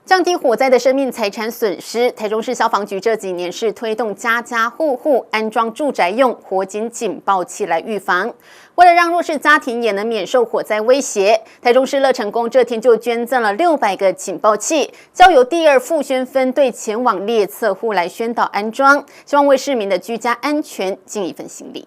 降低火灾的生命财产损失，台中市消防局这几年是推动家家户户安装住宅用火警警报器来预防。为了让弱势家庭也能免受火灾威胁，台中市乐成宫这天就捐赠了600个警报器，交由第2复宣分队前往列册户来宣导安装，希望为市民的居家安全尽一份心力。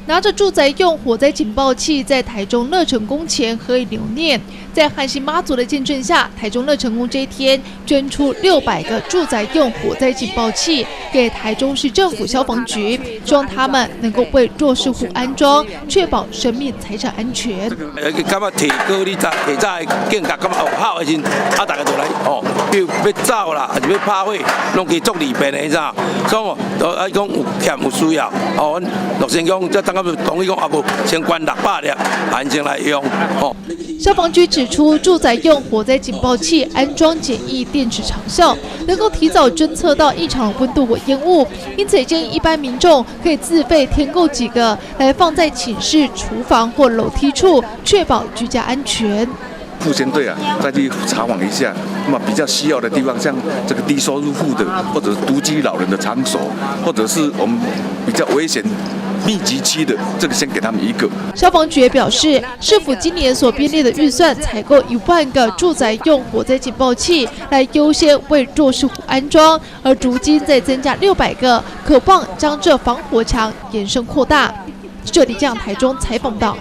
拿着住宅用火灾警报器，在台中乐成宫前合影留念。在汉信妈祖的见证下，台中乐成宫这一天捐出600个住宅用火灾警报器给台中市政府消防局，希望他们能够为弱势户安装，确保生命财产安全。感觉提高你早的警觉，感觉好的时，大家就来要走啦，还是要拍火，拢去做利便的咋？所以都爱讲有欠有需要，阮乐成宫这当个同意讲，无先捐600粒，安先来用。消防局指出，住宅用火灾警报器安装简易、电池长效，能够提早侦测到异常温度或烟雾，因此也建议一般民众可以自费添购几个，来放在寝室、厨房或楼梯处，确保居家安全。复宣队再去查访一下，那么比较需要的地方，像这个低收入户的，或者是独居老人的场所，或者是我们比较危险密集区的，这个先给他们1个。消防局也表示，市府今年所编列的预算采购1万个住宅用火灾警报器，来优先为弱势户安装，而如今再增加600个，可望将这防火墙延伸扩大。这里将台中采访到。